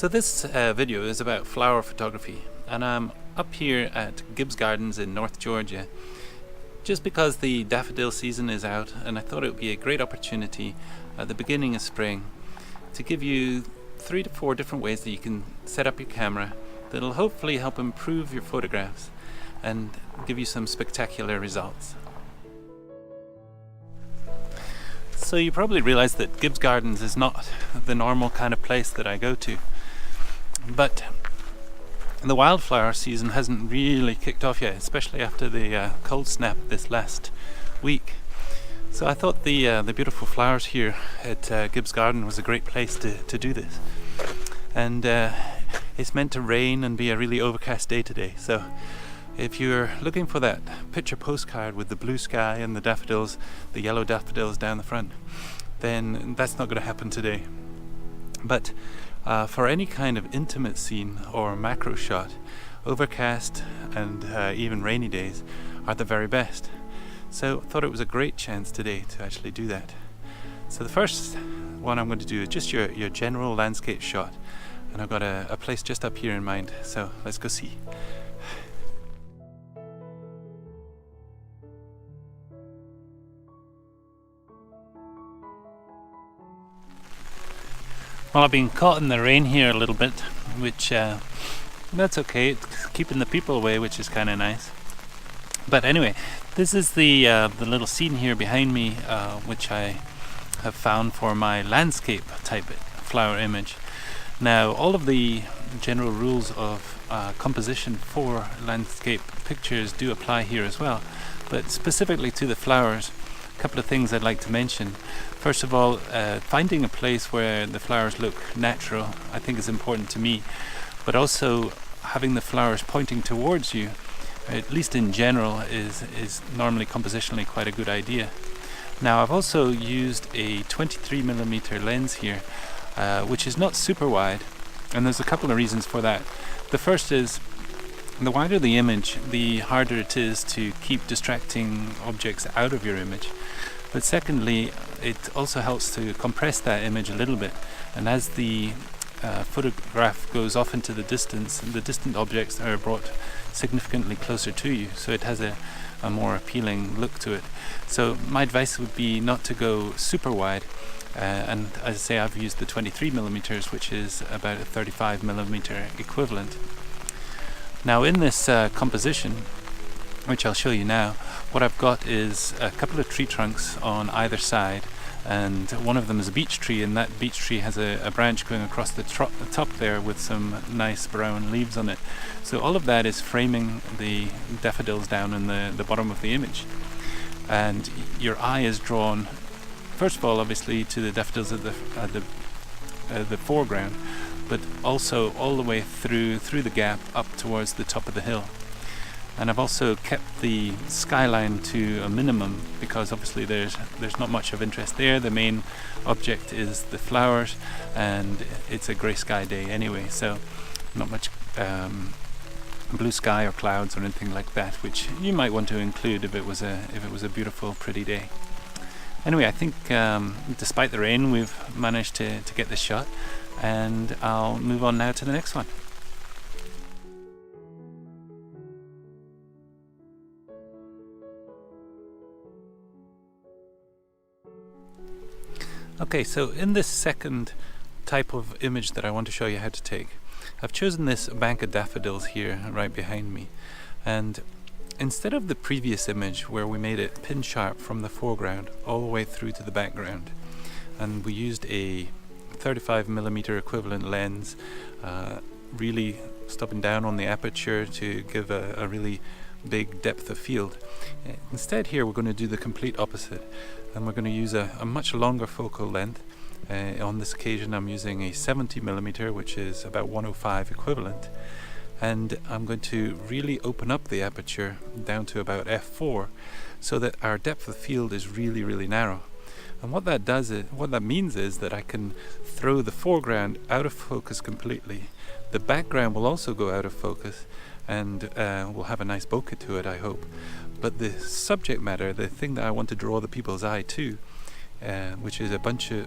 So this video is about flower photography, and I'm up here at Gibbs Gardens in North Georgia just because the daffodil season is out, and I thought it would be a great opportunity at the beginning of spring to give you 3 to 4 different ways that you can set up your camera that'll hopefully help improve your photographs and give you some spectacular results. So you probably realize that Gibbs Gardens is not the normal kind of place that I go to, but the wildflower season hasn't really kicked off yet, especially after the cold snap this last week. So I thought the beautiful flowers here at Gibbs Garden was a great place to do this. And it's meant to rain and be a really overcast day today. So if you're looking for that picture postcard with the blue sky and the daffodils, the yellow daffodils down the front, then that's not going to happen today. But for any kind of intimate scene or macro shot, overcast and even rainy days are the very best. So I thought it was a great chance today to actually do that. So the first one I'm going to do is just your general landscape shot, and I've got a place just up here in mind, so let's go see. Well, I've been caught in the rain here a little bit, which that's okay. It's keeping the people away, which is kind of nice. But anyway, this is the little scene here behind me, which I have found for my landscape type flower image. Now, all of the general rules of composition for landscape pictures do apply here as well, but specifically to the flowers, a couple of things I'd like to mention. First of all, finding a place where the flowers look natural I think is important to me, but also having the flowers pointing towards you, at least in general, is normally compositionally quite a good idea. Now, I've also used a 23mm lens here, which is not super wide, and there's a couple of reasons for that. The first is, the wider the image, the harder it is to keep distracting objects out of your image. But secondly, it also helps to compress that image a little bit, and as the photograph goes off into the distant objects are brought significantly closer to you, so it has a more appealing look to it. So my advice would be not to go super wide, and as I say, I've used the 23mm, which is about a 35mm equivalent. Now, in this composition, which I'll show you now, what I've got is a couple of tree trunks on either side, and one of them is a beech tree, and that beech tree has a branch going across the top there with some nice brown leaves on it. So all of that is framing the daffodils down in the bottom of the image, and your eye is drawn first of all obviously to the daffodils at the foreground, but also all the way through the gap up towards the top of the hill. And I've also kept the skyline to a minimum because obviously there's not much of interest there. The main object is the flowers, and it's a grey sky day anyway, so not much blue sky or clouds or anything like that, which you might want to include if it was a beautiful, pretty day. Anyway, I think despite the rain, we've managed to get this shot, and I'll move on now to the next one. Okay, so in this second type of image that I want to show you how to take, I've chosen this bank of daffodils here right behind me, and instead of the previous image where we made it pin sharp from the foreground all the way through to the background, and we used a 35mm equivalent lens, really stopping down on the aperture to give a really big depth of field. Instead here we're going to do the complete opposite, and we're going to use a much longer focal length. On this occasion I'm using a 70mm, which is about 105 equivalent, and I'm going to really open up the aperture down to about f4 so that our depth of field is really narrow. And what that means is that I can throw the foreground out of focus completely. The background will also go out of focus, and we'll have a nice bokeh to it, I hope. But the subject matter, the thing that I want to draw the people's eye to, which is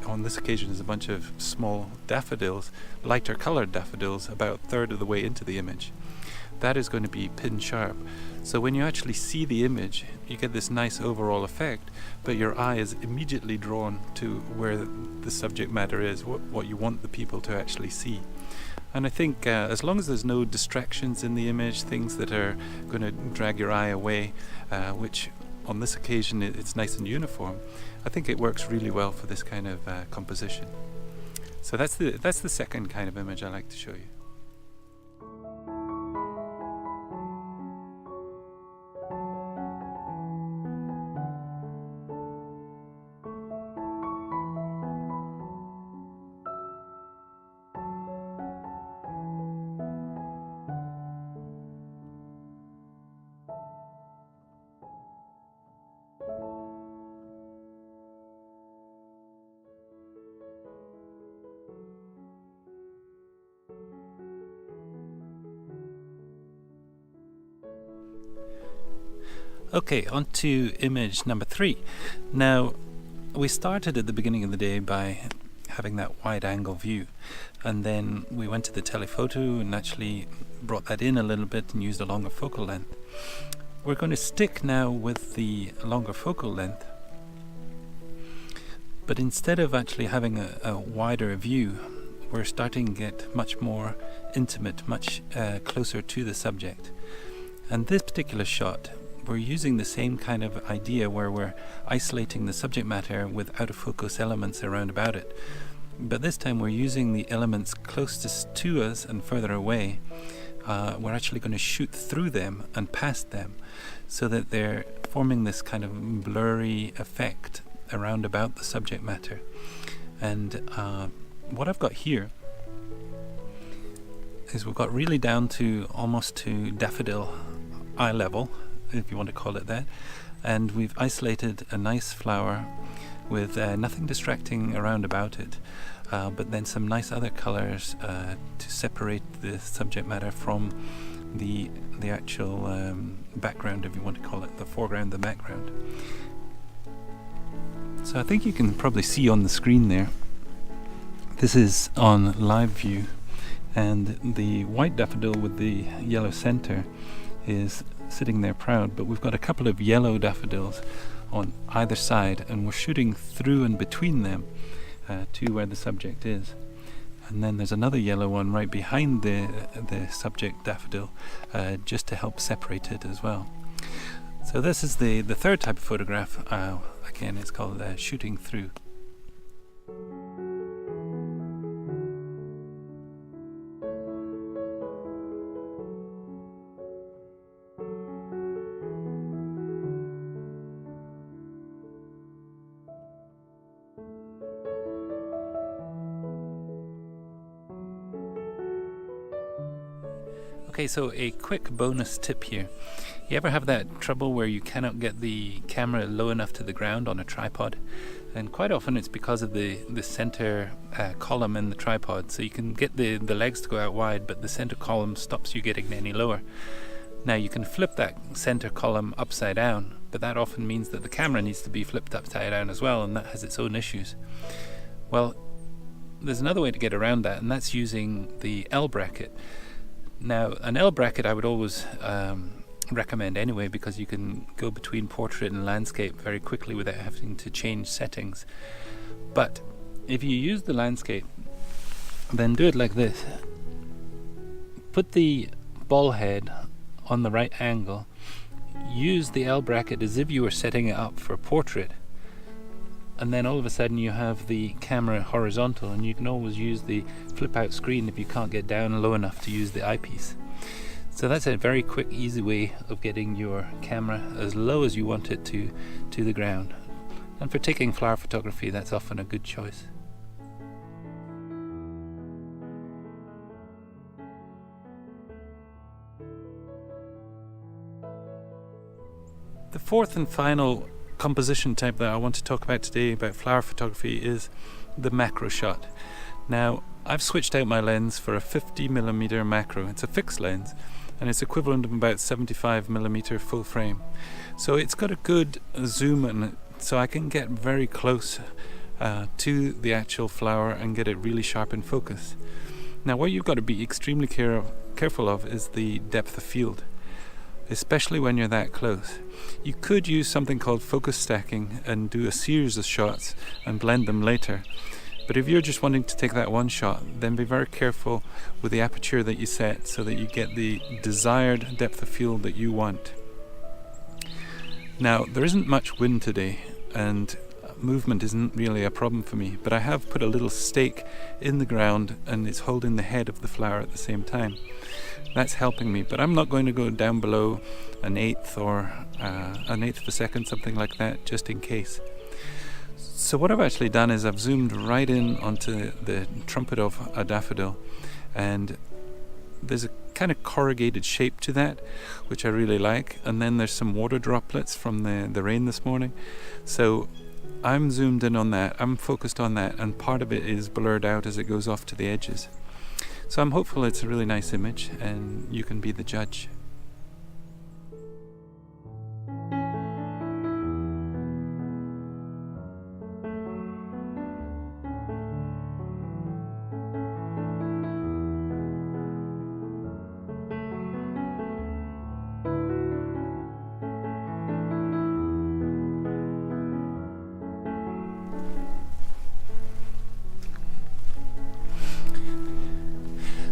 on this occasion is a bunch of small daffodils, lighter coloured daffodils, about a third of the way into the image. That is going to be pin sharp. So when you actually see the image, you get this nice overall effect, but your eye is immediately drawn to where the subject matter is, what you want the people to actually see. And I think as long as there's no distractions in the image, things that are going to drag your eye away, which on this occasion it's nice and uniform, I think it works really well for this kind of composition. So that's the second kind of image I like to show you. Okay, on to image number 3. Now, we started at the beginning of the day by having that wide angle view, and then we went to the telephoto and actually brought that in a little bit and used a longer focal length. We're going to stick now with the longer focal length, but instead of actually having a wider view, we're starting to get much more intimate, much closer to the subject. And this particular shot, we're using the same kind of idea where we're isolating the subject matter with out-of-focus elements around about it. But this time we're using the elements closest to us and further away. We're actually going to shoot through them and past them so that they're forming this kind of blurry effect around about the subject matter. And what I've got here is we've got really down to almost to daffodil eye level, if you want to call it that, and we've isolated a nice flower with nothing distracting around about it, but then some nice other colors to separate the subject matter from the actual background, if you want to call it, the foreground, the background. So I think you can probably see on the screen there, this is on live view, and the white daffodil with the yellow center is sitting there proud, but we've got a couple of yellow daffodils on either side, and we're shooting through and between them to where the subject is. And then there's another yellow one right behind the subject daffodil, just to help separate it as well. So this is the third type of photograph. Again, it's called shooting through. Okay, so a quick bonus tip here. You ever have that trouble where you cannot get the camera low enough to the ground on a tripod? And quite often it's because of the center column in the tripod. So you can get the legs to go out wide, but the center column stops you getting any lower. Now you can flip that center column upside down, but that often means that the camera needs to be flipped upside down as well, and that has its own issues. Well, there's another way to get around that, and that's using the L bracket. Now, an L bracket I would always recommend anyway, because you can go between portrait and landscape very quickly without having to change settings. But if you use the landscape, then do it like this. Put the ball head on the right angle. Use the L bracket as if you were setting it up for portrait. And then all of a sudden you have the camera horizontal, and you can always use the flip out screen if you can't get down low enough to use the eyepiece. So that's a very quick, easy way of getting your camera as low as you want it to the ground. And for taking flower photography, that's often a good choice. The fourth and final composition type that I want to talk about today about flower photography is the macro shot. Now, I've switched out my lens for a 50mm macro. It's a fixed lens, and it's equivalent of about 75mm full frame. So it's got a good zoom and so I can get very close to the actual flower and get it really sharp in focus. Now what you've got to be extremely careful of is the depth of field, especially when you're that close. You could use something called focus stacking and do a series of shots and blend them later. But if you're just wanting to take that one shot, then be very careful with the aperture that you set so that you get the desired depth of field that you want. Now, there isn't much wind today, and movement isn't really a problem for me, but I have put a little stake in the ground and it's holding the head of the flower at the same time. That's helping me, but I'm not going to go down below an eighth or an eighth of a second, something like that, just in case. So what I've actually done is I've zoomed right in onto the trumpet of a daffodil, and there's a kind of corrugated shape to that, which I really like, and then there's some water droplets from the rain this morning. So I'm zoomed in on that, I'm focused on that, and part of it is blurred out as it goes off to the edges. So I'm hopeful it's a really nice image, and you can be the judge.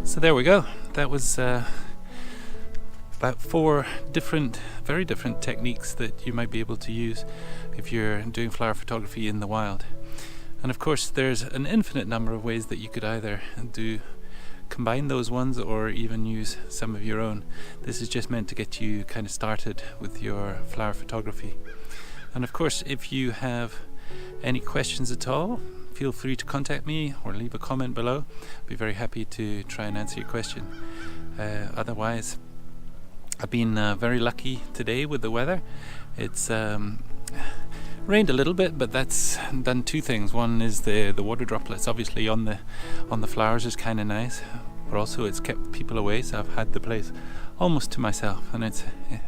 So there we go. That was about 4 very different techniques that you might be able to use if you're doing flower photography in the wild. And of course there's an infinite number of ways that you could either combine those ones or even use some of your own. This is just meant to get you kind of started with your flower photography. And of course, if you have any questions at all, feel free to contact me or leave a comment below. I'd be very happy to try and answer your question. Otherwise, I've been very lucky today with the weather. It's rained a little bit, but that's done 2 things. One is the water droplets obviously on the flowers is kind of nice, but also it's kept people away, so I've had the place almost to myself, and it's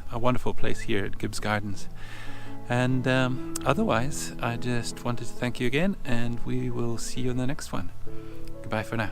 a wonderful place here at Gibbs Gardens. And otherwise, I just wanted to thank you again, and we will see you in the next one. Goodbye for now.